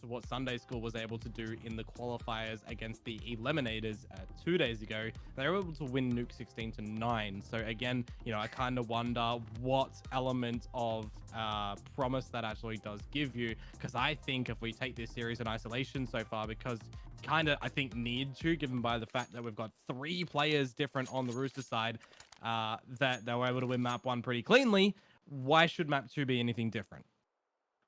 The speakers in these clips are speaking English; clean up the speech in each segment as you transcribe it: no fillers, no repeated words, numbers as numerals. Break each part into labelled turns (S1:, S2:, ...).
S1: to what Sunday School was able to do in the qualifiers against the Eliminators 2 days ago. They were able to win Nuke 16-9. So again, you know, I kind of wonder what element of promise that actually does give you, because I think if we take this series in isolation so far, because kind of I think need to, given by the fact that we've got 3 players different on the Rooster side, that they were able to win map 1 pretty cleanly, why should map 2 be anything different?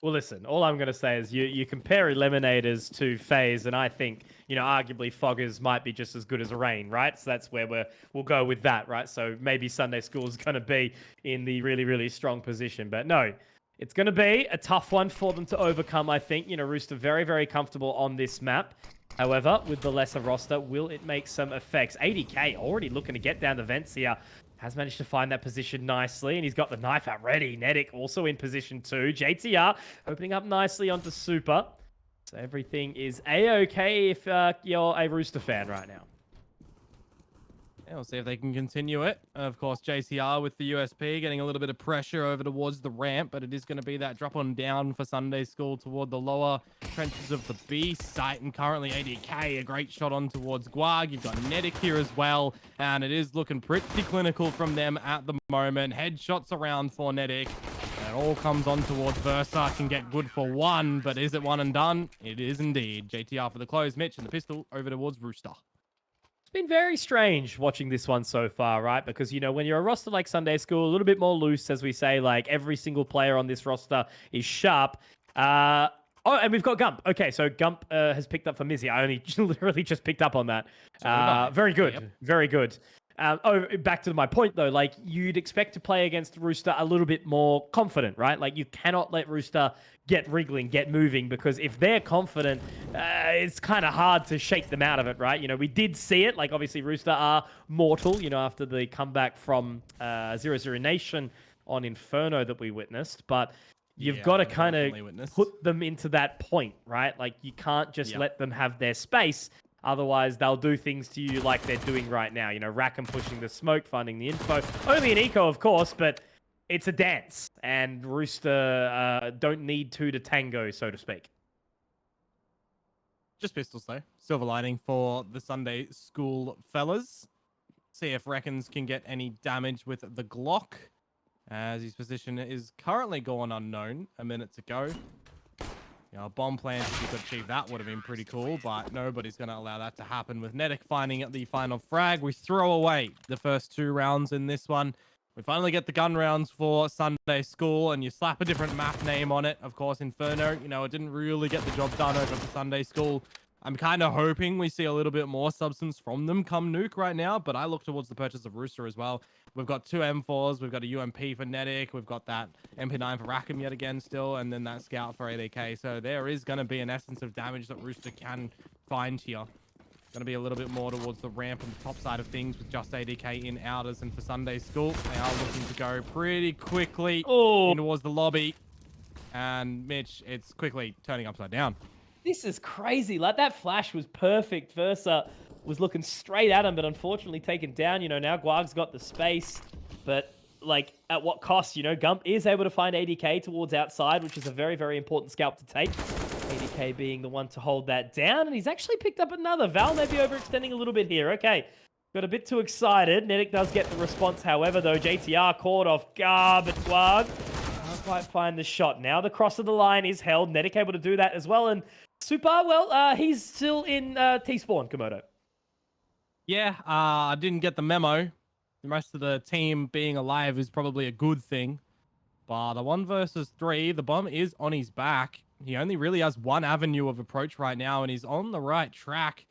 S2: Well, listen, all I'm going to say is you compare Eliminators to FaZe, and I think, you know, arguably Foggers might be just as good as Rain, right? So that's where we'll go with that, right? So maybe Sunday School is going to be in the really, really strong position. But no, it's going to be a tough one for them to overcome, I think. You know, Rooster very, very comfortable on this map. However, with the lesser roster, will it make some effects? ADK already looking to get down the vents here. Has managed to find that position nicely, and he's got the knife out ready. nettik also in position 2. JTR opening up nicely onto Supar. So everything is A-okay if you're a Rooster fan right now.
S1: Yeah, we'll see if they can continue it. Of course, JCR with the USP getting a little bit of pressure over towards the ramp, but it is going to be that drop on down for Sunday School toward the lower trenches of the B site. And currently ADK, a great shot on towards Guag. You've got nettik here as well, and it is looking pretty clinical from them at the moment. Headshots around for nettik. And it all comes on towards Versa. Can get good for 1, but is it 1 and done? It is indeed. JTR for the close. Mitch and the pistol over towards Rooster.
S2: It's been very strange watching this one so far, right? Because, you know, when you're a roster like Sunday School, a little bit more loose, as we say, like every single player on this roster is sharp. Oh, and we've got Gump. Okay, so Gump has picked up for Mizzy. I only literally just picked up on that. Very good. Yep. Very good. Back to my point, though, like you'd expect to play against Rooster a little bit more confident, right? Like you cannot let Rooster get wriggling, get moving, because if they're confident, it's kind of hard to shake them out of it, right? You know, we did see it. Like obviously Rooster are mortal, you know, after the comeback from 0-0 Nation on Inferno that we witnessed, but you've got to kind of put them into that point, right? Like you can't just let them have their space. Otherwise, they'll do things to you like they're doing right now. You know, Rackham pushing the smoke, finding the info. Only an eco, of course, but it's a dance. And Rooster don't need 2 to tango, so to speak.
S1: Just pistols, though. Silver lining for the Sunday School fellas. See if rekonz can get any damage with the Glock, as his position is currently gone unknown a minute to go. You know, a bomb plant, if you could achieve that, would have been pretty cool, but nobody's going to allow that to happen with nettik finding the final frag. We throw away the first 2 rounds in this one. We finally get the gun rounds for Sunday School, and you slap a different map name on it. Of course, Inferno, you know, it didn't really get the job done over for Sunday School. I'm kind of hoping we see a little bit more substance from them come Nuke right now, but I look towards the purchase of Rooster as well. We've got 2 M4s, we've got a UMP for nettik, we've got that MP9 for Rackham yet again still, and then that Scout for ADK. So there is going to be an essence of damage that Rooster can find here. Going to be a little bit more towards the ramp and the top side of things with just ADK in outers, and for Sunday School, they are looking to go pretty quickly in towards the lobby. And Mitch, it's quickly turning upside down.
S2: This is crazy. Like, that flash was perfect. Versa was looking straight at him, but unfortunately taken down. You know, now Guag's got the space, but, like, at what cost? You know, Gump is able to find ADK towards outside, which is a very, very important scalp to take. ADK being the one to hold that down, and he's actually picked up another. Val may be overextending a little bit here. Okay, got a bit too excited. nettik does get the response, however, though. JTR caught off guard, but Guag can't quite find the shot. Now the cross of the line is held. nettik able to do that as well, and Supar, well, he's still in T-spawn, Komodo.
S1: Yeah, I didn't get the memo. The rest of the team being alive is probably a good thing. But the 1 versus 3, the bomb is on his back. He only really has 1 avenue of approach right now, and he's on the right track.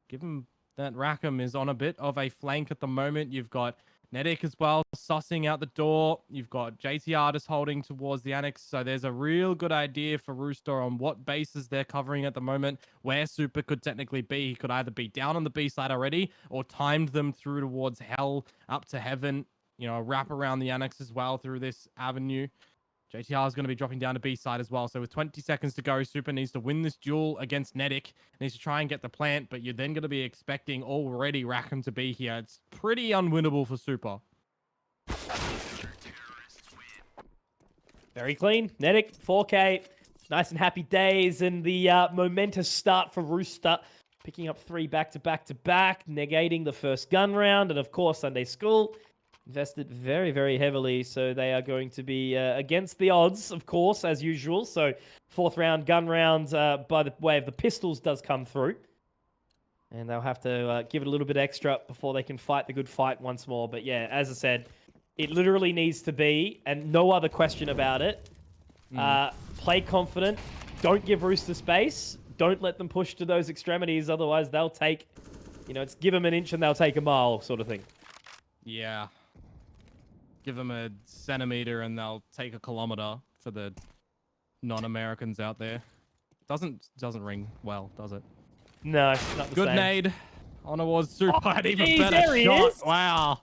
S1: Given that Rackham is on a bit of a flank at the moment, you've got nettik as well, sussing out the door. You've got JTR just holding towards the annex. So there's a real good idea for Rooster on what bases they're covering at the moment, where Supar could technically be. He could either be down on the B side already or timed them through towards hell up to heaven. You know, wrap around the annex as well through this avenue. JTR is going to be dropping down to B side as well. So with 20 seconds to go, Supar needs to win this duel against nettik. Needs to try and get the plant, but you're then going to be expecting already Rackham to be here. It's pretty unwinnable for Supar.
S2: Very clean. nettik, 4K. Nice and happy days, and the momentous start for Rooster, picking up 3 back-to-back-to-back, negating the first gun round, and of course Sunday School invested very, very heavily, so they are going to be against the odds, of course, as usual. So 4th round gun round by the way of the pistols does come through, and they'll have to give it a little bit extra before they can fight the good fight once more. But yeah, as I said, it literally needs to be, and no other question about it, play confident, don't give Rooster space, don't let them push to those extremities, otherwise they'll take, it's give them an inch and they'll take a mile sort of thing.
S1: Yeah. Give them a centimeter and they'll take a kilometer for the non-Americans out there. Doesn't ring well, does it?
S2: No, not the
S1: Good
S2: same.
S1: nade. On towards Supar, even
S2: geez,
S1: better
S2: there he
S1: shot.
S2: is.
S1: Wow.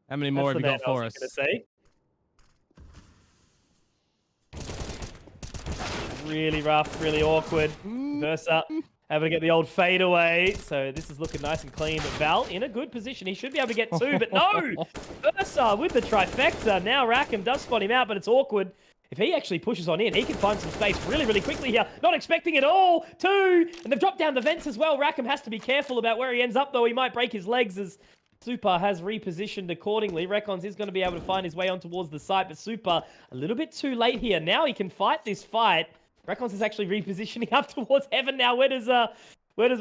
S1: How many more have you got for us?
S2: Really rough, really awkward. Versa able to get the old fade away. So this is looking nice and clean. But Val in a good position. He should be able to get 2, but no! Versa with the trifecta. Now Rackham does spot him out, but it's awkward. If he actually pushes on in, he can find some space really, really quickly here. Not expecting it all. 2! And they've dropped down the vents as well. Rackham has to be careful about where he ends up, though. He might break his legs as Supar has repositioned accordingly. Rekonz is going to be able to find his way on towards the site, but Supar a little bit too late here. Now he can fight this fight. Rekonz is actually repositioning up towards heaven now. Where does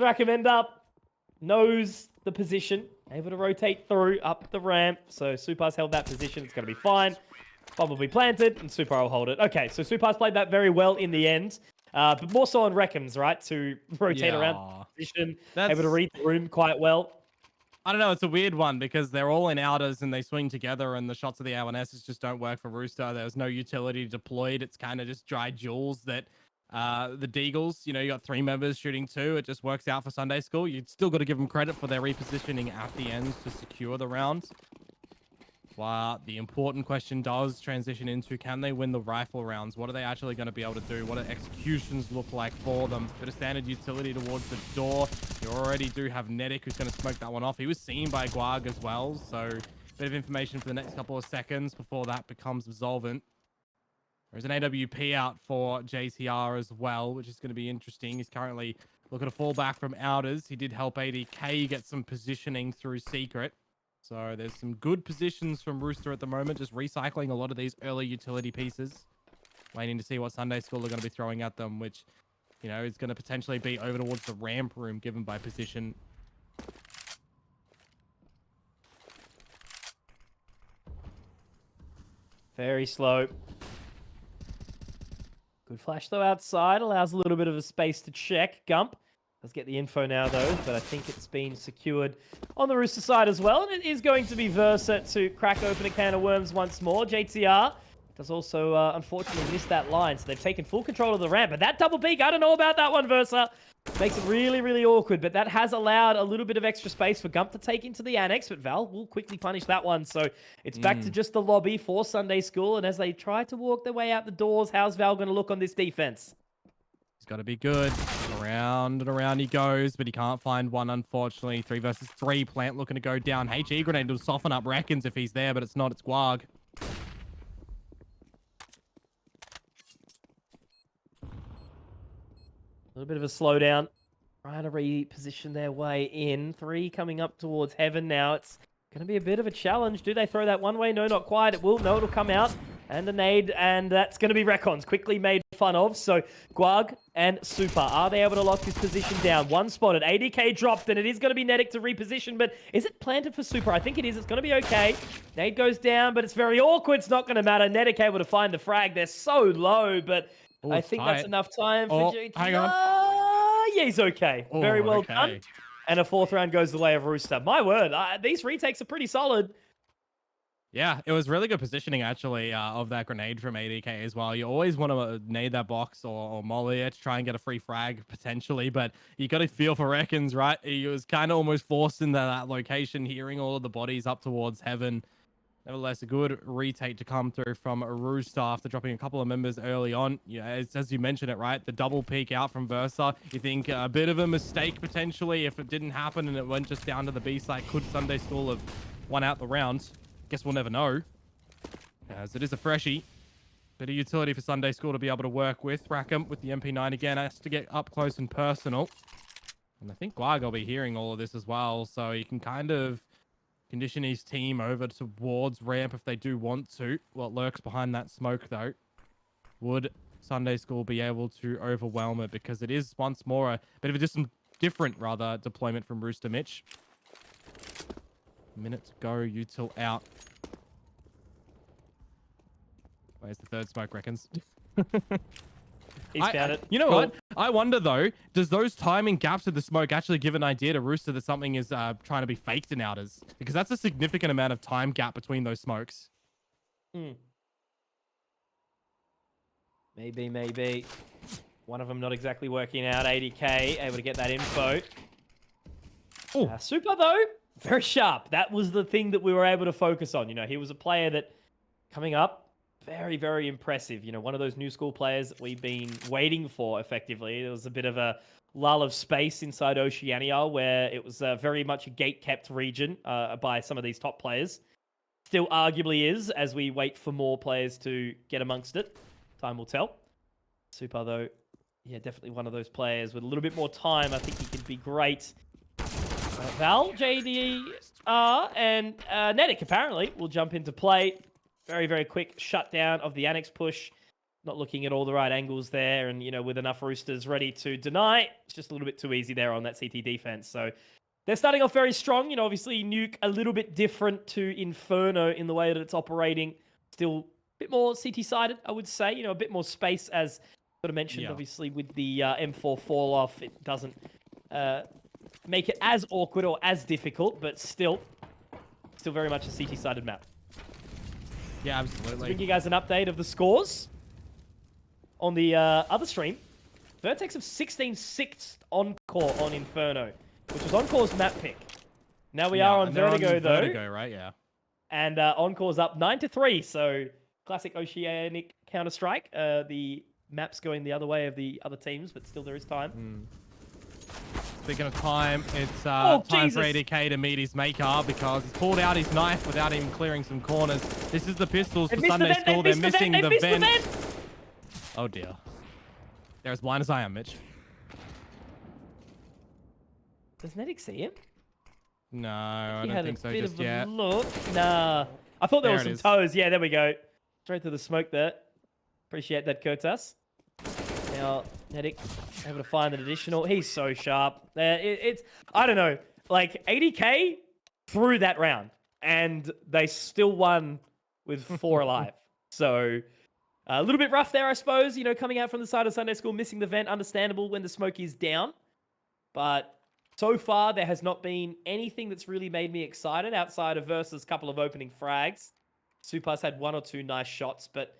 S2: Rackham end up? Knows the position. Able to rotate through up the ramp. So Supar's held that position. It's going to be fine. Bomb will be planted, and Supar will hold it. Okay, so Supar's played that very well in the end. But more so on Reckham's, right? To rotate around the position. Able to read the room quite well.
S1: I don't know, it's a weird one because they're all in outers and they swing together and the shots of the A1Ss just don't work for Rooster. There's no utility deployed. It's kind of just dry jewels that the Deagles, you got 3 members shooting 2. It just works out for Sunday School. You'd still got to give them credit for their repositioning at the end to secure the round. Well, the important question does transition into, can they win the rifle rounds? What are they actually going to be able to do? What do executions look like for them? Bit of standard utility towards the door. You already do have nettik who's going to smoke that one off. He was seen by Guag as well, so bit of information for the next couple of seconds before that becomes resolvent. There's an AWP out for JTR as well, which is going to be interesting. He's currently looking to fall back from outers. He did help ADK get some positioning through secret. So there's some good positions from Rooster at the moment, just recycling a lot of these early utility pieces. Waiting to see what Sunday School are going to be throwing at them, which, is going to potentially be over towards the ramp room given by position.
S2: Very slow. Good flash, though, outside. Allows a little bit of a space to check. Gump does get the info now, though, but I think it's been secured on the Rooster side as well. And it is going to be Versa to crack open a can of worms once more. JTR does also, unfortunately, miss that line. So they've taken full control of the ramp. But that double peek, I don't know about that one, Versa. Makes it really, really awkward. But that has allowed a little bit of extra space for Gump to take into the annex. But Val will quickly punish that one. So it's back to just the lobby for Sunday School. And as they try to walk their way out the doors, how's Val going to look on this defense?
S1: He's got to be good. Around and around he goes, but he can't find one, unfortunately. 3 versus 3. Plant looking to go down. HE grenade will soften up Reckons if he's there, but it's not. It's Guag. A
S2: little bit of a slowdown. Trying to reposition their way in. 3 coming up towards heaven now. It's going to be a bit of a challenge. Do they throw that one way? No, not quite. It will. No, it'll come out. And a nade, and that's going to be Rekonz. Quickly made fun of. So, Guag and Supar, are they able to lock this position down? One spotted. ADK dropped, and it is going to be nettik to reposition, but is it planted for Supar? I think it is. It's going to be okay. Nade goes down, but it's very awkward. It's not going to matter. nettik able to find the frag. They're so low, but I think that's enough time for GT.
S1: Hang on.
S2: Yeah, he's okay. Very well done. And a 4th round goes the way of Rooster. My word, these retakes are pretty solid.
S1: Yeah, it was really good positioning, actually, of that grenade from ADK as well. You always want to nade that box or molly it to try and get a free frag, potentially, but you got to feel for Reckons, right? He was kind of almost forced into that location, hearing all of the bodies up towards heaven. Nevertheless, a good retake to come through from Rooster after dropping a couple of members early on. Yeah, as you mentioned it, right? The double peek out from Versa. You think a bit of a mistake, potentially, if it didn't happen and it went just down to the B site. Could Sunday School have won out the round? Guess we'll never know, as it is a freshie. Bit of utility for Sunday School to be able to work with. Rackham with the MP9 again has to get up close and personal. And I think Guag will be hearing all of this as well, so he can kind of condition his team over towards ramp if they do want to. What lurks behind that smoke, though, would Sunday School be able to overwhelm it? Because it is once more a bit of a different deployment from Rooster Mitch. Minute to go, util out. Where's the third smoke, reckons?
S2: He's found it.
S1: You know what? I wonder, though, does those timing gaps of the smoke actually give an idea to Rooster that something is trying to be faked in outers? Because that's a significant amount of time gap between those smokes.
S2: Maybe. One of them not exactly working out. 80k, able to get that info. Supar, though, very sharp. That was the thing that we were able to focus on. You know, he was a player that, coming up, very, very impressive. You know, one of those new school players that we've been waiting for, effectively. There was a bit of a lull of space inside Oceania where it was very much a gate-kept region by some of these top players. Still arguably is, as we wait for more players to get amongst it. Time will tell. Supar, though, yeah, definitely one of those players with a little bit more time. I think he could be great. Val, JDR, and nettik, apparently, will jump into play. Very, very quick shutdown of the annex push. Not looking at all the right angles there. And, you know, with enough Roosters ready to deny, it's just a little bit too easy there on that CT defense. So they're starting off very strong. You know, obviously, Nuke a little bit different to Inferno in the way that it's operating. Still a bit more CT-sided, I would say. You know, a bit more space, as sort of mentioned, obviously, with the M4 fall-off. It doesn't make it as awkward or as difficult, but still very much a CT-sided map.
S1: Yeah, absolutely.
S2: To bring you guys an update of the scores on the other stream. Vertex of 16-6th Encore on Inferno, which was Encore's map pick. Now we are on Vertigo, though.
S1: Vertigo, right? Yeah.
S2: And Encore's up 9-3, so classic Oceanic Counter-Strike. The map's going the other way of the other teams, but still there is time.
S1: Speaking of time, it's time for ADK to meet his maker because he's pulled out his knife without even clearing some corners. This is the pistols for Sunday School. They're missing the vent. Oh dear. They're as blind as I am, Mitch.
S2: Does nettik see him?
S1: No, I don't think so just yet.
S2: Look. Nah. I thought there were some toes. Yeah, there we go. Straight through the smoke there. Appreciate that, Kurtas. Now, nettik able to find an additional. He's so sharp. It's I don't know. Like 80k through that round, and they still won with 4 alive. So a little bit rough there, I suppose. You know, coming out from the side of Sunday School, missing the vent, understandable when the smoke is down. But so far, there has not been anything that's really made me excited outside of versus couple of opening frags. Supar's had 1 or 2 nice shots, but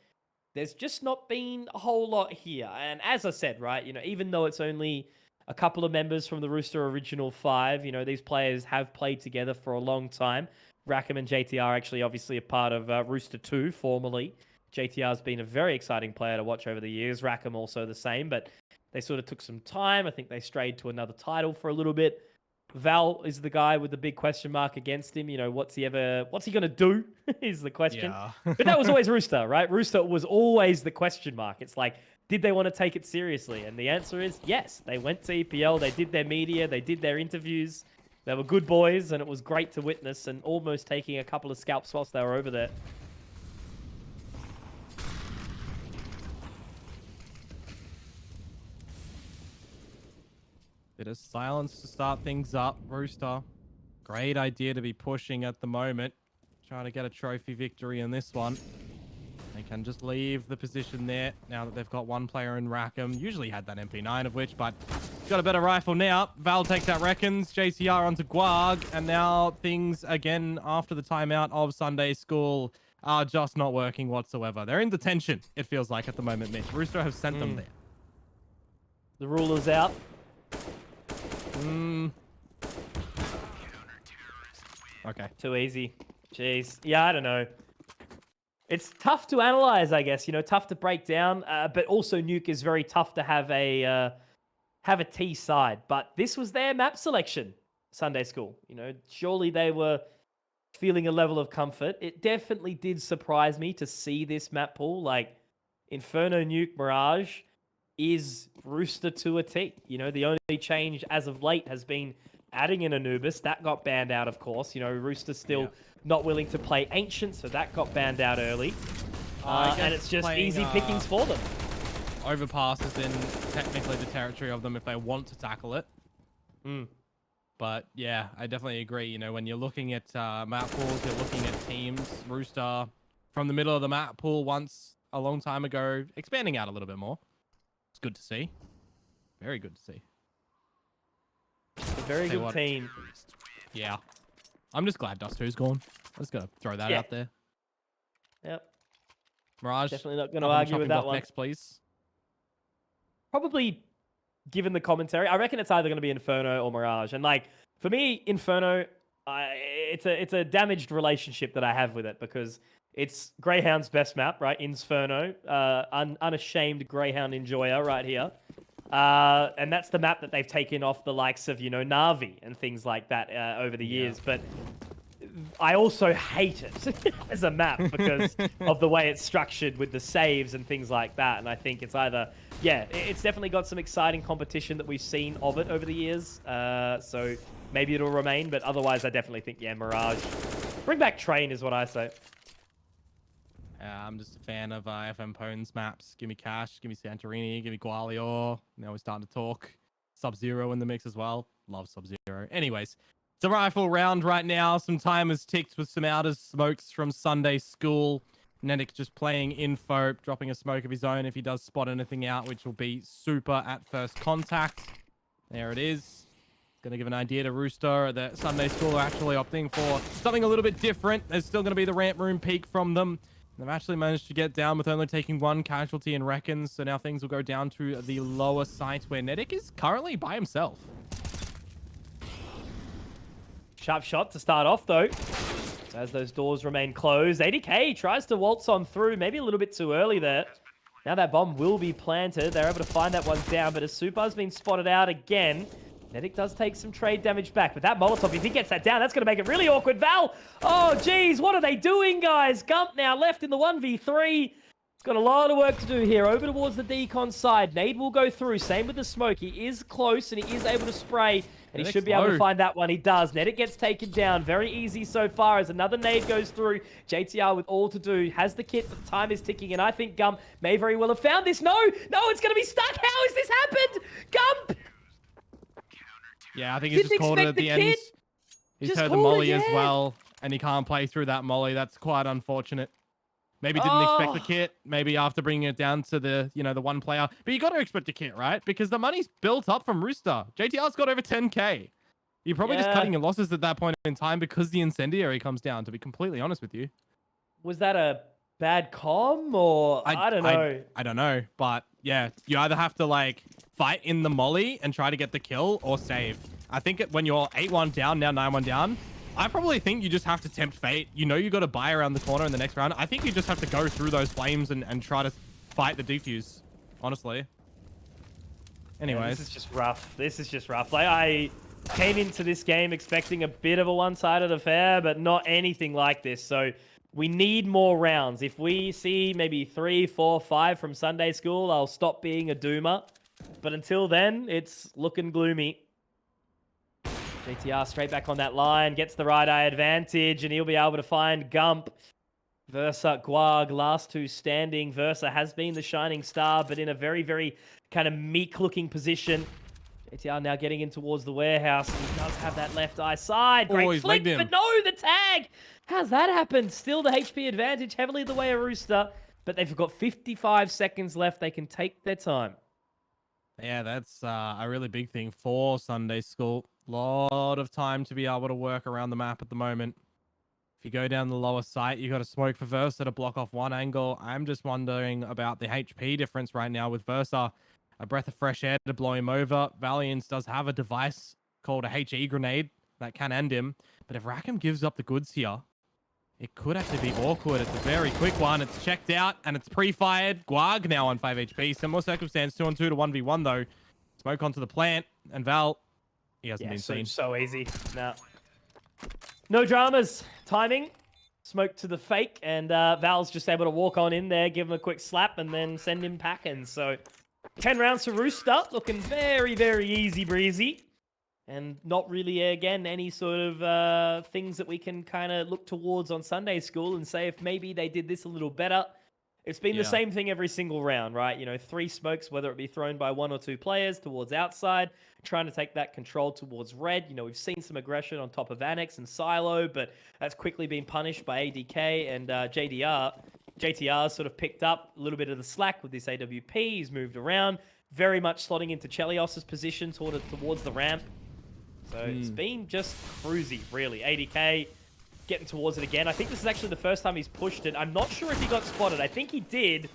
S2: there's just not been a whole lot here. And as I said, right, you know, even though it's only a couple of members from the Rooster original 5, you know, these players have played together for a long time. Rackham and JTR actually obviously a part of Rooster 2 formerly. JTR's been a very exciting player to watch over the years. Rackham also the same, but they sort of took some time. I think they strayed to another title for a little bit. Val is the guy with the big question mark against him. You know, what's he going to do is the question.
S1: Yeah.
S2: But that was always Rooster, right? Rooster was always the question mark. It's like, did they want to take it seriously? And the answer is yes. They went to EPL. They did their media. They did their interviews. They were good boys, and it was great to witness and almost taking a couple of scalps whilst they were over there.
S1: Bit of silence to start things up. Rooster, great idea to be pushing at the moment. Trying to get a trophy victory in this one. They can just leave the position there now that they've got one player in Rackham. Usually had that MP9 of which, but got a better rifle now. Val takes out rekonz. JCR onto Guag. And now things again after the timeout of Sunday School are just not working whatsoever. They're in detention, it feels like at the moment, Mitch. Rooster have sent them there.
S2: The ruler's out.
S1: Okay.
S2: Too easy. Jeez. Yeah, I don't know. It's tough to analyze, I guess. You know, tough to break down. But also, Nuke is very tough to have a T side. But this was their map selection, Sunday School. You know, surely they were feeling a level of comfort. It definitely did surprise me to see this map pool. Like, Inferno, Nuke, Mirage is Rooster to a T. You know, the only change as of late has been adding in Anubis. That got banned out, of course. You know, Rooster's still not willing to play Ancient, so that got banned out early. And it's just easy pickings for them.
S1: Overpass is in technically the territory of them if they want to tackle it. But yeah, I definitely agree. You know, when you're looking at map pools, you're looking at teams. Rooster from the middle of the map pool once a long time ago, expanding out a little bit more. It's good to see. Very good to see.
S2: It's a very good team.
S1: Yeah. I'm just glad Dust2's gone. I'm just going to throw that out there.
S2: Yep.
S1: Mirage.
S2: Definitely not going to argue with that one.
S1: Next, please.
S2: Probably, given the commentary, I reckon it's either going to be Inferno or Mirage. And like, for me, Inferno, it's a damaged relationship that I have with it because it's Greyhound's best map, right? Inferno, unashamed Greyhound enjoyer right here. And that's the map that they've taken off the likes of, you know, Na'Vi and things like that over the years. But I also hate it as a map because of the way it's structured with the saves and things like that. And I think it's either, it's definitely got some exciting competition that we've seen of it over the years. So maybe it'll remain, but otherwise I definitely think, Mirage. Bring back Train is what I say.
S1: I'm just a fan of FM Pone's maps. Give me Cash, give me Santorini, give me Gwalior. Now we're starting to talk. Sub-Zero in the mix as well. Love Sub-Zero. Anyways, it's a rifle round right now. Some time has ticked with some outer smokes from Sunday School. nettik just playing info, dropping a smoke of his own if he does spot anything out, which will be Supar at first contact. There it is. Going to give an idea to Rooster that Sunday School are actually opting for something a little bit different. There's still going to be the ramp room peak from them. They've actually managed to get down with only taking one casualty in rekonz, so now things will go down to the lower site where nettik is currently by himself.
S2: Sharp shot to start off, though. As those doors remain closed, ADK tries to waltz on through, maybe a little bit too early there. Now that bomb will be planted. They're able to find that one down, but as Supar's been spotted out again, nettik does take some trade damage back, but that Molotov, if he gets that down, that's going to make it really awkward. Val, oh, geez, what are they doing, guys? Gump now left in the 1v3. It's got a lot of work to do here. Over towards the decon side. Nade will go through. Same with the smoke. He is close, and he is able to spray, and he should be able to find that one. He does. nettik gets taken down. Very easy so far as another nade goes through. JTR with all to do. Has the kit, but the time is ticking, and I think Gump may very well have found this. No, it's going to be stuck. How has this happened? Gump!
S1: Yeah, I think he's just called it at the end. He's heard the molly as well, and he can't play through that molly. That's quite unfortunate. Maybe didn't expect the kit. Maybe after bringing it down to the, the one player. But you got to expect a kit, right? Because the money's built up from Rooster. JTR's got over 10K. You're probably just cutting your losses at that point in time because the incendiary comes down, to be completely honest with you.
S2: Was that a bad comm or I don't know.
S1: I don't know. But yeah, you either have to fight in the molly and try to get the kill or save. I think when you're 8-1 down, now 9-1 down, I probably think you just have to tempt fate. You know you got to buy around the corner in the next round. I think you just have to go through those flames and try to fight the defuse, honestly. Anyways.
S2: Yeah, this is just rough. This is just rough. I came into this game expecting a bit of a one-sided affair, but not anything like this. So we need more rounds. If we see maybe 3, 4, 5 from Sunday School, I'll stop being a doomer. But until then, it's looking gloomy. JTR straight back on that line, gets the right eye advantage, and he'll be able to find Gump. Versa, Guag, last two standing. Versa has been the shining star, but in a very, very kind of meek-looking position. JTR now getting in towards the warehouse. He does have that left eye side. Great flick, but no, the tag! How's that happened? Still the HP advantage, heavily the way of Rooster, but they've got 55 seconds left. They can take their time.
S1: Yeah, that's a really big thing for Sunday School. Lot of time to be able to work around the map at the moment. If you go down the lower site, you got a smoke for Versa to block off one angle. I'm just wondering about the HP difference right now with Versa. A breath of fresh air to blow him over. Valiance does have a device called a HE grenade that can end him. But if Rackham gives up the goods here, it could actually be awkward. It's a very quick one. It's checked out and it's pre-fired. Guag now on 5 HP. Similar circumstance, 2-on-2 to 1v1 though. Smoke onto the plant and Val, he hasn't been seen.
S2: So easy. No dramas. Timing. smoke to the fake, and Val's just able to walk on in there, give him a quick slap, and then send him packing. So 10 rounds for Rooster, looking very, very easy breezy. And not really, again, any sort of things that we can kind of look towards on Sunday School and say if maybe they did this a little better. It's been the same thing every single round, right? You know, 3 smokes, whether it be thrown by 1 or 2 players towards outside, trying to take that control towards red. You know, we've seen some aggression on top of Annex and Silo, but that's quickly been punished by ADK and JDR. JTR sort of picked up a little bit of the slack with this AWP. He's moved around, very much slotting into Chelios's position towards the ramp. So it's been just cruisy, really. ADK getting towards it again. I think this is actually the first time he's pushed it. I'm not sure if he got spotted. I think he did,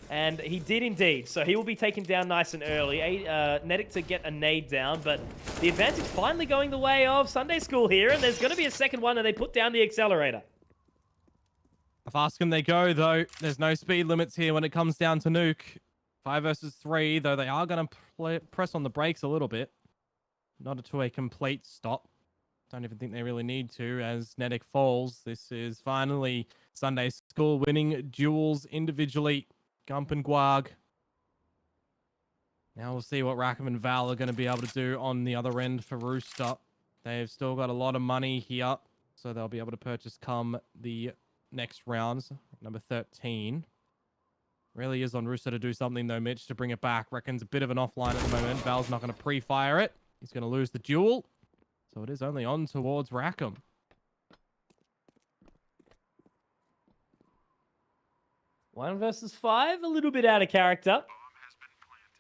S2: and he did indeed. So he will be taken down nice and early. nettik to get a nade down, but the advantage finally going the way of Sunday School here, and there's going to be a second one, and they put down the accelerator.
S1: How fast can they go, though? There's no speed limits here when it comes down to Nuke. 5 versus 3, though they are going to press on the brakes a little bit. Not to a complete stop. Don't even think they really need to as nettik falls. This is finally Sunday School winning duels individually. Gump and Guag. Now we'll see what Rackham and Val are going to be able to do on the other end for Rooster. They've still got a lot of money here, so they'll be able to purchase come the next rounds. Number 13. Really is on Rooster to do something, though, Mitch, to bring it back. Reckon's a bit of an offline at the moment. Val's not going to pre-fire it. He's going to lose the duel. So it is only on towards Rackham.
S2: One versus 5, a little bit out of character.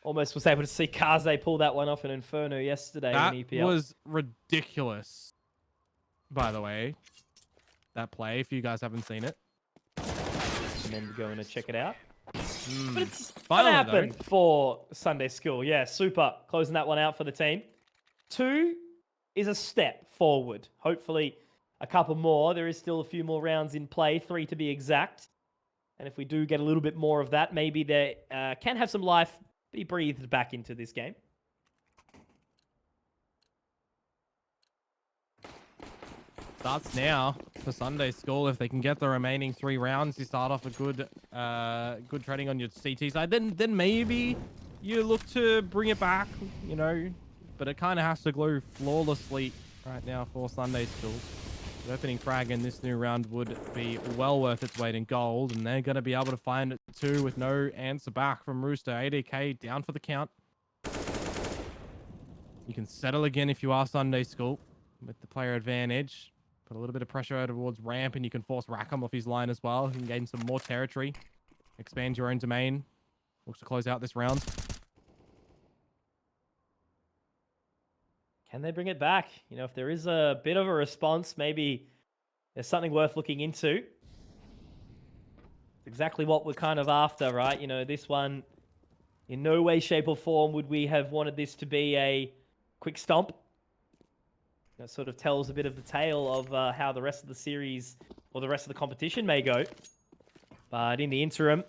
S2: Almost was able to see Kaze pull that one off in Inferno yesterday
S1: That
S2: in EPL.
S1: was ridiculous, by the way. That play, if you guys haven't seen it.
S2: And then going to check it out. But it's
S1: Finally,
S2: what happened for Sunday School. Yeah, Supar closing that one out for the team. 2 is a step forward. Hopefully a couple more. There is still a few more rounds in play, 3 to be exact. And if we do get a little bit more of that, maybe they can have some life be breathed back into this game.
S1: Starts now for Sunday School. If they can get the remaining 3 rounds, you start off a good trading on your CT side. Then maybe you look to bring it back, you know. But it kind of has to glue flawlessly right now for Sunday School. The opening frag in this new round would be well worth its weight in gold, and they're going to be able to find it too with no answer back from Rooster. ADK down for the count. You can settle again if you are Sunday School with the player advantage. Put a little bit of pressure towards ramp, and you can force Rackham off his line as well. You can gain some more territory. Expand your own domain. Looks to close out this round.
S2: Can they bring it back? You know, if there is a bit of a response, maybe there's something worth looking into. It's exactly what we're kind of after, right? You know, this one, in no way, shape, or form would we have wanted this to be a quick stomp. That sort of tells a bit of the tale of how the rest of the series or the rest of the competition may go. But in the interim,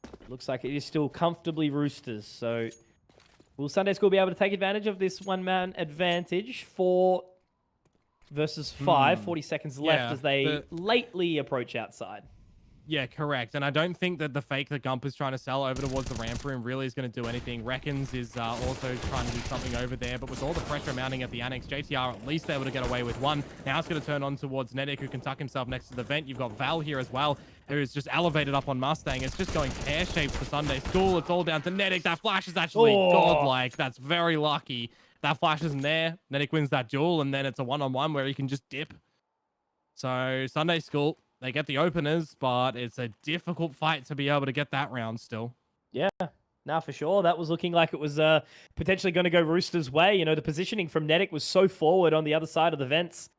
S2: it looks like it is still comfortably Roosters. So will Sunday School be able to take advantage of this one-man advantage? 4 versus 5, 40 seconds left as they lately approach outside.
S1: Yeah, correct. And I don't think that the fake that Gump is trying to sell over towards the ramp room really is going to do anything. Rekonz is also trying to do something over there, but with all the pressure mounting at the Annex, JTR at least able to get away with one. Now it's going to turn on towards nettik, who can tuck himself next to the vent. You've got Val here as well, who is just elevated up on Mustang. It's just going pear-shaped for Sunday School. It's all down to nettik. That flash is actually godlike. That's very lucky. That flash isn't there. nettik wins that duel, and then it's a one-on-one where he can just dip. So Sunday School, they get the openers, but it's a difficult fight to be able to get that round still.
S2: Yeah, now for sure. That was looking like it was potentially going to go Rooster's way. You know, the positioning from nettik was so forward on the other side of the vents.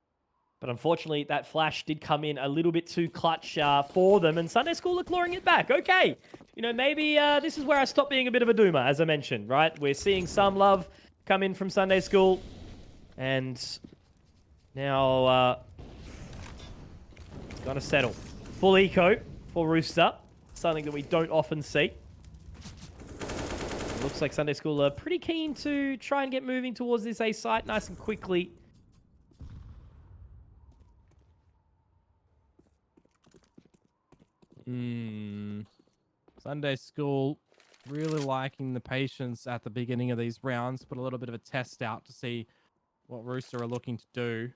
S2: But unfortunately, that flash did come in a little bit too clutch for them. And Sunday School are clawing it back. Okay, you know, maybe this is where I stop being a bit of a doomer, as I mentioned, right? We're seeing some love come in from Sunday School. And now going to settle. Full eco for Rooster. Something that we don't often see. Looks like Sunday School are pretty keen to try and get moving towards this A site nice and quickly.
S1: Sunday school really liking the patience at the beginning of these rounds. Put a little bit of a test out to see what Rooster are looking to do.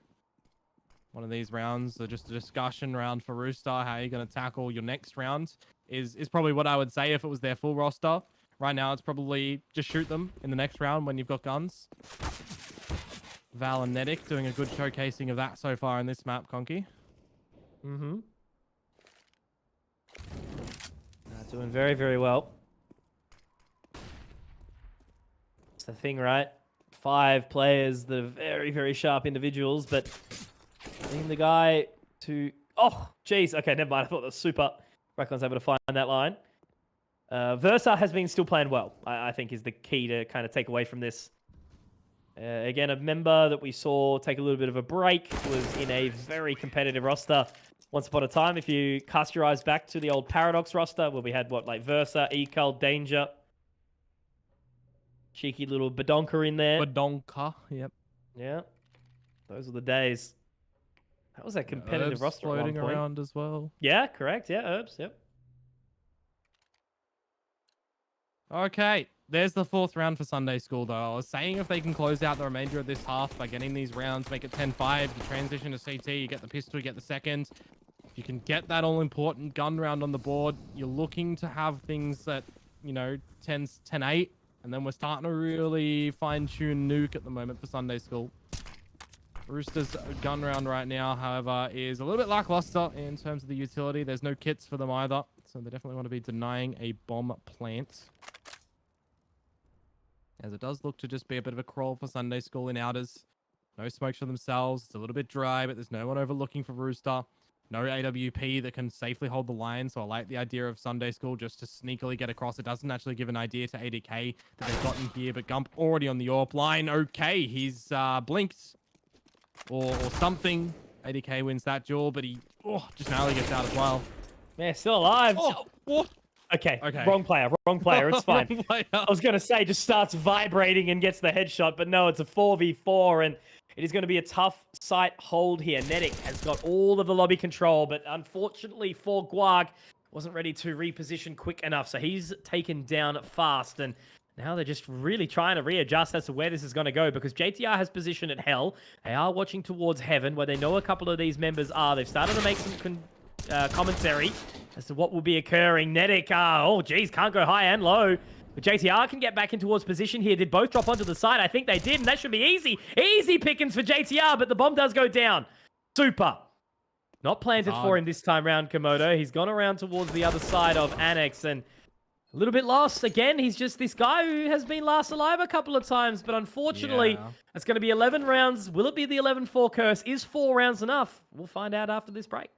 S1: One of these rounds are just a discussion round for Rooster. How are you going to tackle your next round is probably what I would say if it was their full roster. Right now, it's probably just shoot them in the next round when you've got guns. Val and Nettik doing a good showcasing of that so far in this map, Conky.
S2: Doing very, very well. It's the thing, right? 5 players that are very, very sharp individuals, but being the guy to... Oh, jeez. Okay, never mind. I thought that was super. rekonz able to find that line. Versa has been still playing well, I think is the key to kind of take away from this. Again, a member that we saw take a little bit of a break was in a very competitive roster once upon a time. If you cast your eyes back to the old Paradox roster, where we had, what, like Versa, ESL, Danger. Cheeky little Badonka in there.
S1: Badonka, yep.
S2: Yeah. Those were the days. That was a competitive roster at one
S1: floating
S2: point.
S1: around as well.
S2: Yeah, correct. Yeah, Herbs, yep.
S1: Okay, there's the 4th round for Sunday School, though. I was saying if they can close out the remainder of this half by getting these rounds, make it 10-5, you transition to CT, you get the pistol, you get the second. If you can get that all-important gun round on the board, you're looking to have things that, you know, 10-8, and then we're starting to really fine-tune Nuke at the moment for Sunday School. Rooster's gun round right now, however, is a little bit lackluster in terms of the utility. There's no kits for them either, so they definitely want to be denying a bomb plant. As it does look to just be a bit of a crawl for Sunday School in outers. No smokes for themselves. It's a little bit dry, but there's no one overlooking for Rooster. No AWP that can safely hold the line, so I like the idea of Sunday School just to sneakily get across. It doesn't actually give an idea to ADK that they've gotten here, but Gump already on the AWP line. Okay, he's blinked or something. ADK wins that duel, but he just narrowly gets out as well.
S2: Yeah, still alive.
S1: Oh, what?
S2: Okay, wrong player. It's fine. I was going to say just starts vibrating and gets the headshot, but no, it's a 4v4, and it is going to be a tough sight hold here. nettik has got all of the lobby control, but unfortunately for Guag, wasn't ready to reposition quick enough, so he's taken down fast, and now they're just really trying to readjust as to where this is going to go, because JTR has positioned at Hell. They are watching towards Heaven, where they know a couple of these members are. They've started to make some commentary as to what will be occurring. nettik, oh geez, can't go high and low. But JTR can get back in towards position here. Did both drop onto the side? I think they did, and that should be easy. Easy pickings for JTR, but the bomb does go down. Supar. Not planted for him this time round, Komodo. He's gone around towards the other side of Annex, and a little bit lost. Again, he's just this guy who has been last alive a couple of times, but unfortunately, it's going to be 11 rounds. Will it be the 11-4 curse? Is 4 rounds enough? We'll find out after this break.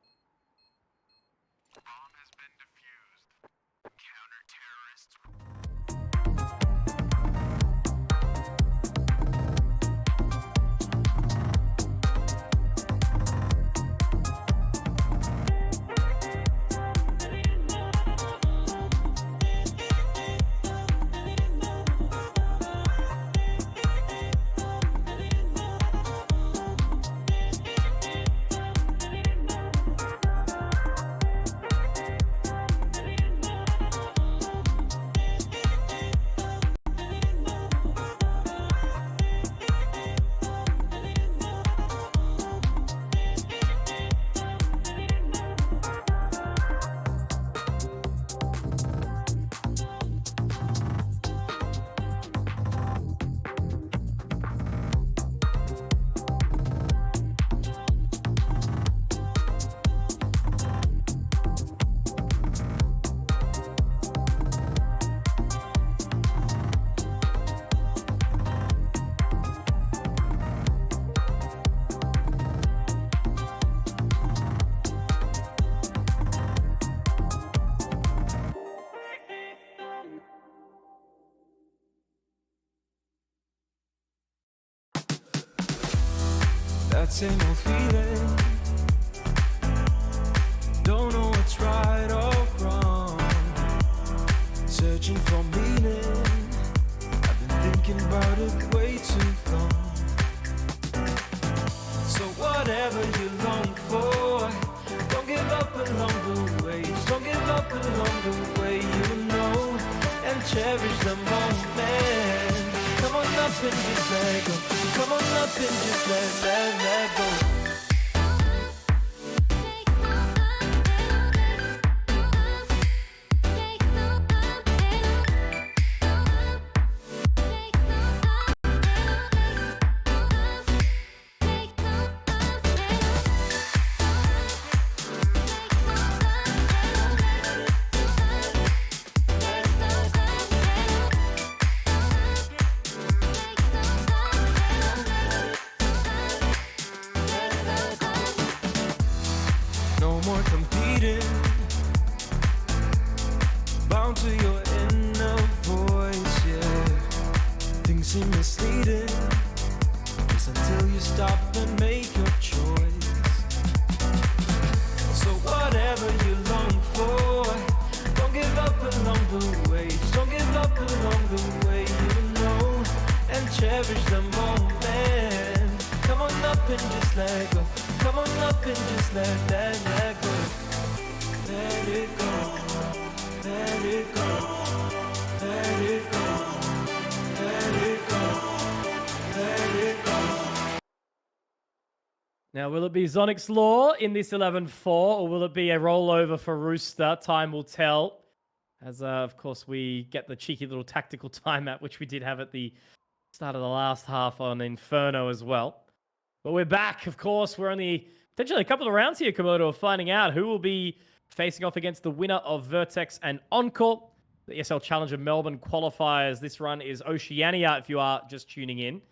S3: That same old feeling. Don't know what's right or wrong. Searching for meaning. I've been thinking about it way too long. So whatever you're longing for, don't give up along the way. Don't give up along the way, you know, and cherish the moment. Come on up and just let go. Come on up and just let go. No more competing, bound to your inner voice, yeah. Things seem misleading, just until you stop and make your choice. So whatever you long for, don't give up along the way. Just don't give up along the way, you know, and cherish the moment. Come on up and just let go. Come on up and just let go. Let it go. Let it go. Let it go. Let it go. Let it go.
S2: Now, will it be Zonic's Law in this 11-4, or will it be a rollover for Rooster? Time will tell. As, of course, we get the cheeky little tactical timeout, which we did have at the start of the last half on Inferno as well. But we're back, of course. We're only potentially a couple of rounds here, Komodo, of finding out who will be facing off against the winner of Vertex and Encore. The ESL Challenger Melbourne qualifiers. This run is Oceania, if you are just tuning in.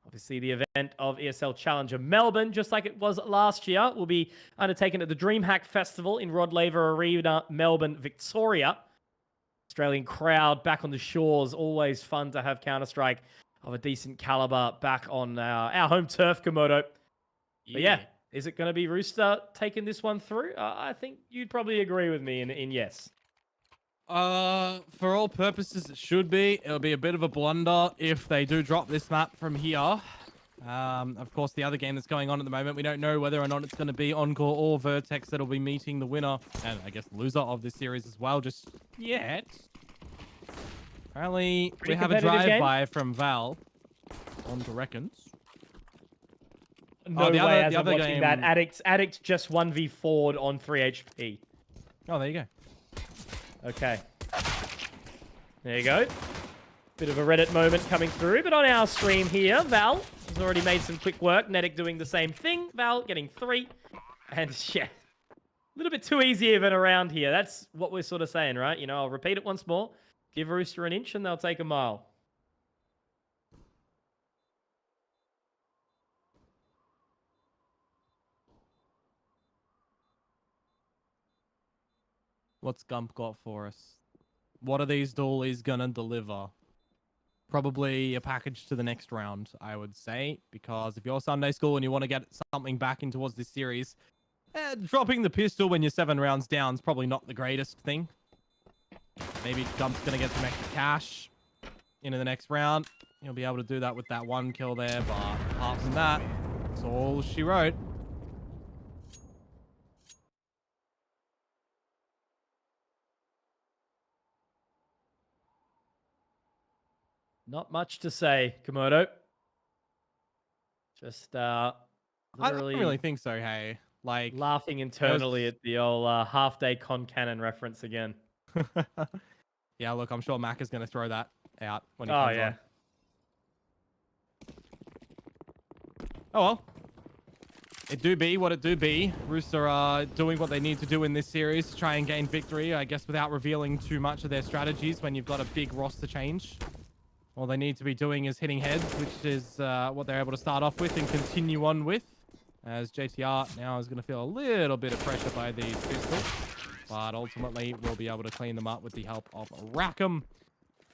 S2: Obviously, the event of ESL Challenger Melbourne, just like it was last year, will be undertaken at the DreamHack Festival in Rod Laver Arena, Melbourne, Victoria. Australian crowd back on the shores. Always fun to have Counter-Strike of a decent caliber back on our home turf, Komodo. But yeah, is it going to be Rooster taking this one through? I think you'd probably agree with me in yes.
S1: For all purposes, it should be. It'll be a bit of a blunder if they do drop this map from here. Of course, the other game that's going on at the moment, we don't know whether or not it's going to be Encore or Vertex that'll be meeting the winner, and I guess loser of this series as well, just yet. Apparently, we have a drive-by from Val on to rekonz.
S2: No way, as I'm watching that. Addict just 1v4'd on 3 HP.
S1: Oh, there you go.
S2: Okay. There you go. Bit of a Reddit moment coming through, but on our stream here, Val has already made some quick work. nettik doing the same thing. Val getting 3. And yeah, a little bit too easy of an around here. That's what we're sort of saying, right? You know, I'll repeat it once more. Give Rooster an inch and they'll take a mile.
S1: What's Gump got for us? What are these dollies gonna deliver? Probably a package to the next round, I would say, because if you're Sunday School and you want to get something back in towards this series, dropping the pistol when you're 7 rounds down is probably not the greatest thing. Maybe Gump's gonna get some extra cash into the next round. He'll be able to do that with that 1 kill there, but apart from that, that's all she wrote.
S2: Not much to say, Komodo. Just
S1: I don't really think so, hey. Like,
S2: laughing internally at the old half-day con cannon reference again.
S1: Yeah, look, I'm sure Mac is going to throw that out when he comes on. Oh, well. It do be what it do be. Rooster are doing what they need to do in this series to try and gain victory, I guess, without revealing too much of their strategies when you've got a big roster change. All they need to be doing is hitting heads, which is what they're able to start off with and continue on with. As JTR now is going to feel a little bit of pressure by these pistols. But ultimately, we'll be able to clean them up with the help of Rackham.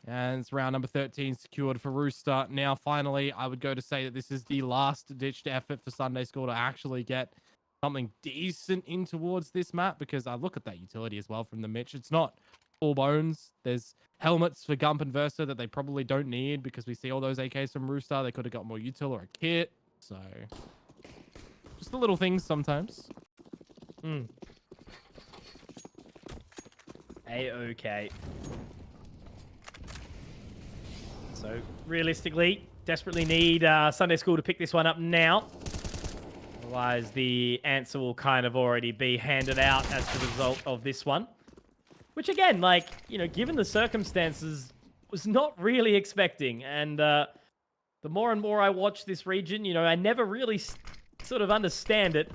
S1: And it's round number 13 secured for Rooster. Now, finally, I would go to say that this is the last-ditched effort for Sunday School to actually get something decent in towards this map, because I look at that utility as well from the Mitch. It's not all bones. There's helmets for Gump and Versa that they probably don't need because we see all those AKs from Rooster. They could have got more util or a kit. So, just the little things sometimes.
S2: A-okay. So, realistically, desperately need Sunday School to pick this one up now. Otherwise, the answer will kind of already be handed out as the result of this one. Which, again, like, you know, given the circumstances, was not really expecting. And the more and more I watch this region, you know, I never really sort of understand it.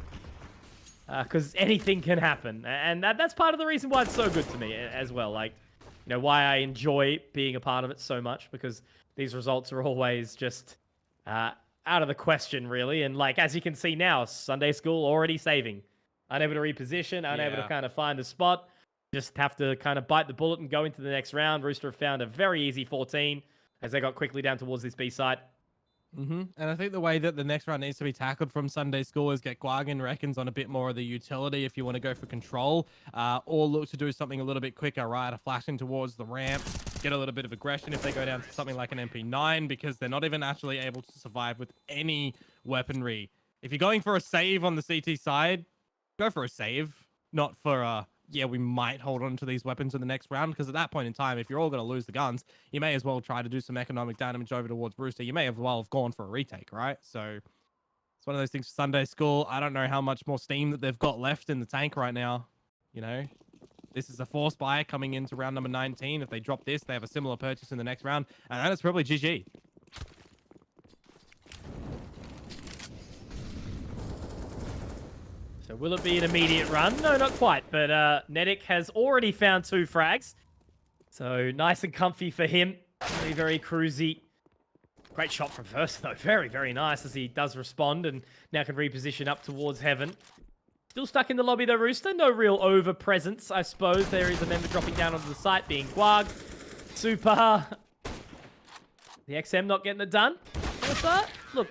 S2: Because anything can happen. And that's part of the reason why it's so good to me as well. Like, you know, why I enjoy being a part of it so much, because these results are always just out of the question, really. And like, as you can see now, Sunday School already saving. Unable to reposition, unable to kind of find the spot. Just have to kind of bite the bullet and go into the next round. Rooster have found a very easy 14 as they got quickly down towards this B site.
S1: And I think the way that the next round needs to be tackled from Sunday School is get Guag and Reckons on a bit more of the utility if you want to go for control, or look to do something a little bit quicker, right? A flashing towards the ramp, get a little bit of aggression if they go down to something like an MP9, because they're not even actually able to survive with any weaponry. If you're going for a save on the CT side, go for a save, not for yeah, we might hold on to these weapons in the next round, because at that point in time, if you're all going to lose the guns, you may as well try to do some economic damage over towards Rooster. You may as well have gone for a retake, right? So it's one of those things for Sunday School. I don't know how much more steam that they've got left in the tank right now. You know, this is a force buy coming into round number 19. If they drop this, they have a similar purchase in the next round, and then it's probably GG.
S2: So will it be an immediate run? No, not quite. But nettik has already found 2 frags. So nice and comfy for him. Very, very cruisy. Great shot from Versa, though. Very, very nice as he does respond and now can reposition up towards Heaven. Still stuck in the lobby, though, Rooster. No real over-presence, I suppose. There is a member dropping down onto the site, being Guag. Supar. The XM not getting it done. What's that? Look,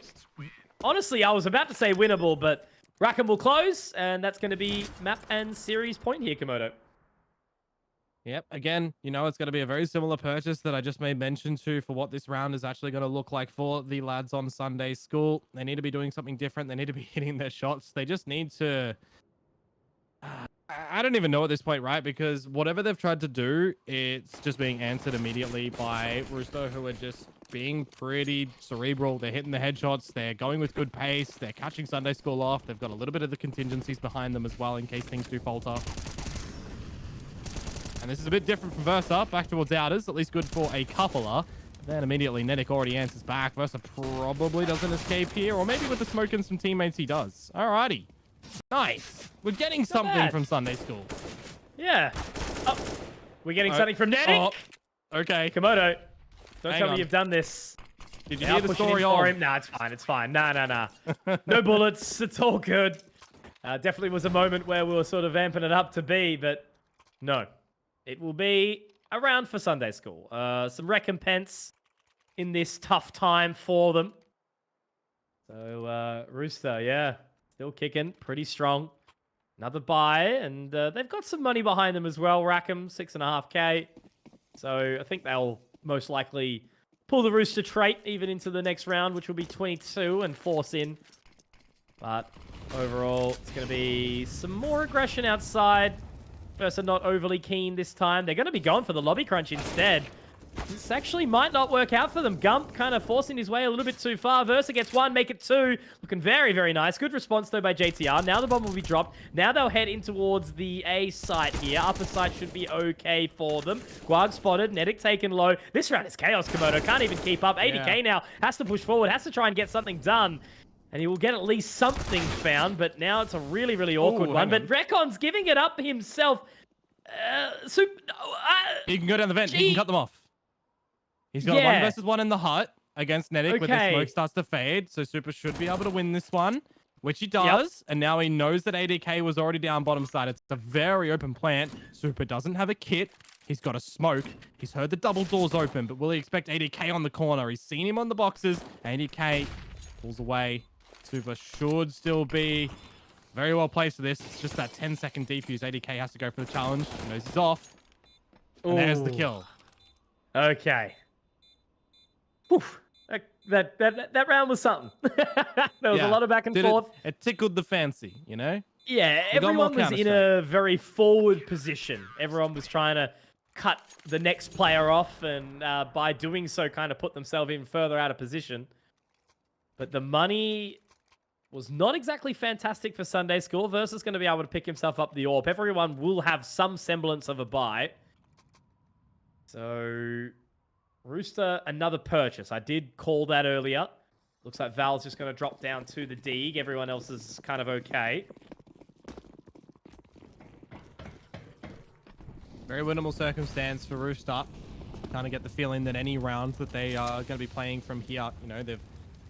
S2: honestly, I was about to say winnable, but Rackham will close, and that's going to be map and series point here, Komodo.
S1: Yep, again, you know, it's going to be a very similar purchase that I just made mention to for what this round is actually going to look like for the lads on Sunday School. They need to be doing something different. They need to be hitting their shots. They just need to... I don't even know at this point, right? Because whatever they've tried to do, it's just being answered immediately by Rooster, who are just being pretty cerebral. They're hitting the headshots. They're going with good pace. They're catching Sunday School off. They've got a little bit of the contingencies behind them as well in case things do falter. And this is a bit different from Versa. Back towards outers. At least good for a coupler. Then immediately nettik already answers back. Versa probably doesn't escape here. Or maybe with the smoke and some teammates he does. Alrighty. Nice. We're getting something from Sunday School.
S2: Yeah. Oh, we're getting something from nettik.
S1: Oh, okay.
S2: Komodo, don't tell me you've done this.
S1: Did you hear the story
S2: for him? Nah, it's fine. It's fine. Nah. No bullets. It's all good. Definitely was a moment where we were sort of amping it up to be, but no. It will be a round for Sunday School. Some recompense in this tough time for them. So, Rooster, yeah. Still kicking, pretty strong. Another buy, and they've got some money behind them as well. Rackham, 6.5k. So I think they'll most likely pull the Rooster trait even into the next round, which will be 22, and force in. But overall, it's going to be some more aggression outside. Versa not overly keen this time. They're going to be going for the lobby crunch instead. This actually might not work out for them. Gump kind of forcing his way a little bit too far. Versa gets 1, make it 2. Looking very, very nice. Good response, though, by JTR. Now the bomb will be dropped. Now they'll head in towards the A site here. Upper site should be okay for them. Guag spotted. nettik taken low. This round is chaos, Komodo. Can't even keep up. 80k now. Has to push forward. Has to try and get something done. And he will get at least something found. But now it's a really, really awkward one. But rekonz giving it up himself.
S1: He can go down the vent. He can cut them off. He's got a 1 versus 1 in the hut against nettik, where the smoke starts to fade. So Super should be able to win this one, which he does. And now he knows that ADK was already down bottom side. It's a very open plant. Super doesn't have a kit. He's got a smoke. He's heard the double doors open, but will he expect ADK on the corner? He's seen him on the boxes. ADK pulls away. Super should still be very well placed for this. It's just that 10-second defuse. ADK has to go for the challenge. He knows he's off. And there's the kill.
S2: Okay. Oof. That round was something. There was a lot of back and forth.
S1: It tickled the fancy, you know?
S2: Yeah,
S1: They got more
S2: everyone was in
S1: counter
S2: a very forward position. Everyone was trying to cut the next player off, and by doing so, kind of put themselves in further out of position. But the money was not exactly fantastic for Sunday School. Versus going to be able to pick himself up the AWP. Everyone will have some semblance of a buy. So, Rooster, another purchase. I did call that earlier. Looks like Val's just going to drop down to the Deeg. Everyone else is kind of okay.
S1: Very winnable circumstance for Rooster. Kind of get the feeling that any round that they are going to be playing from here, you know, they've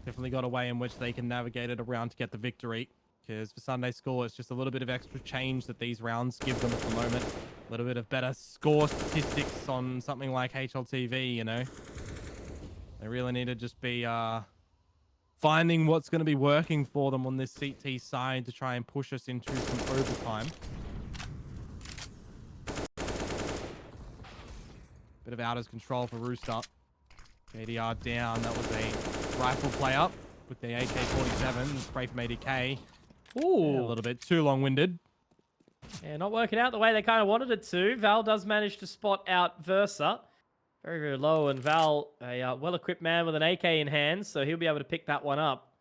S1: definitely got a way in which they can navigate it around to get the victory. Because for Sunday School, it's just a little bit of extra change that these rounds give them at the moment. A little bit of better score statistics on something like HLTV, you know. They really need to just be finding what's going to be working for them on this CT side to try and push us into some overtime. Bit of out of control for Rooster. ADR down. That was a rifle play up with the AK-47. Spray from ADK.
S2: Ooh.
S1: Yeah, a little bit too long-winded.
S2: Yeah, not working out the way they kind of wanted it to. Val does manage to spot out Versa. Very, very low. And Val, a well-equipped man with an AK in hand, so he'll be able to pick that one up.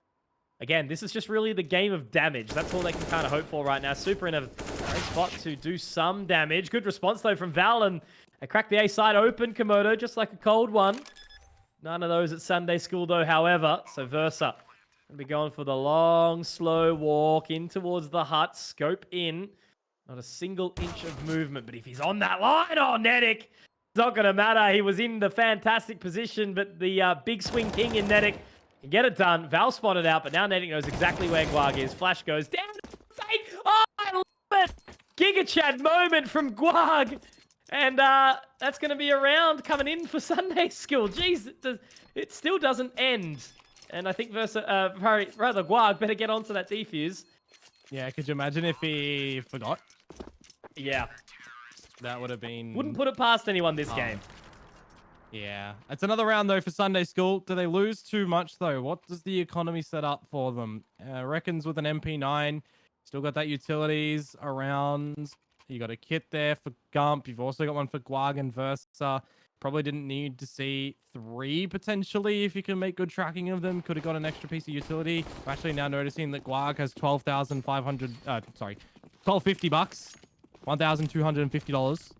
S2: Again, this is just really the game of damage. That's all they can kind of hope for right now. Supar in a great spot to do some damage. Good response, though, from Val, and they cracked the A side open, Komodo, just like a cold one. None of those at Sunday School, though, however. So Versa going to be going for the long, slow walk in towards the hut. Scope in. Not a single inch of movement. But if he's on that line, oh, nettik. It's not going to matter. He was in the fantastic position, but the big swing king in nettik can get it done. Val spotted out, but now nettik knows exactly where Guag is. Flash goes down. Fake. Oh, I love it. Giga Chad moment from Guag. And that's going to be a round coming in for Sunday School. Jeez, it still doesn't end. And I think rather Guag better get onto that defuse.
S1: Yeah, could you imagine if he forgot?
S2: Yeah.
S1: That would have been...
S2: Wouldn't put it past anyone this game.
S1: Yeah. It's another round, though, for Sunday School. Do they lose too much, though? What does the economy set up for them? Reckons with an MP9. Still got that utilities around. You got a kit there for Gump. You've also got one for Guag and Versa. Probably didn't need to see 3 potentially if you can make good tracking of them. Could have got an extra piece of utility. I'm actually now noticing that Guag has $12,50 bucks. $1,250.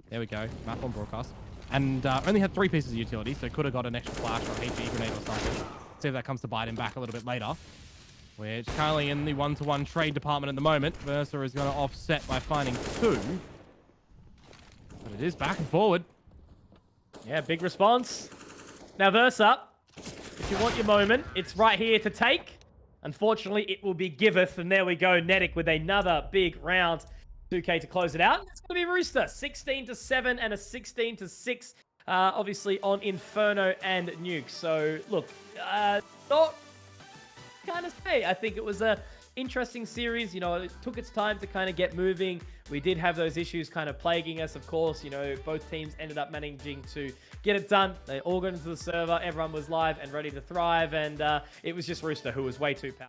S1: There we go. Map on broadcast. And only had 3 pieces of utility, so could have got an extra flash or a HE grenade or something. See if that comes to bite him back a little bit later. We're currently in the one-to-one trade department at the moment. Versa is going to offset by finding 2. But it is back and forward.
S2: Yeah, big response. Now, Versa, if you want your moment, it's right here to take. Unfortunately, it will be giveth. And there we go. nettik with another big round. 2K to close it out. It's going to be Rooster. 16-7 and a 16-6. Obviously on Inferno and Nuke. So, look, not kind of say. I think it was a interesting series. You know, it took its time to kind of get moving. We did have those issues kind of plaguing us, of course. You know, both teams ended up managing to get it done. They all got into the server. Everyone was live and ready to thrive. And it was just Rooster who was way too powerful.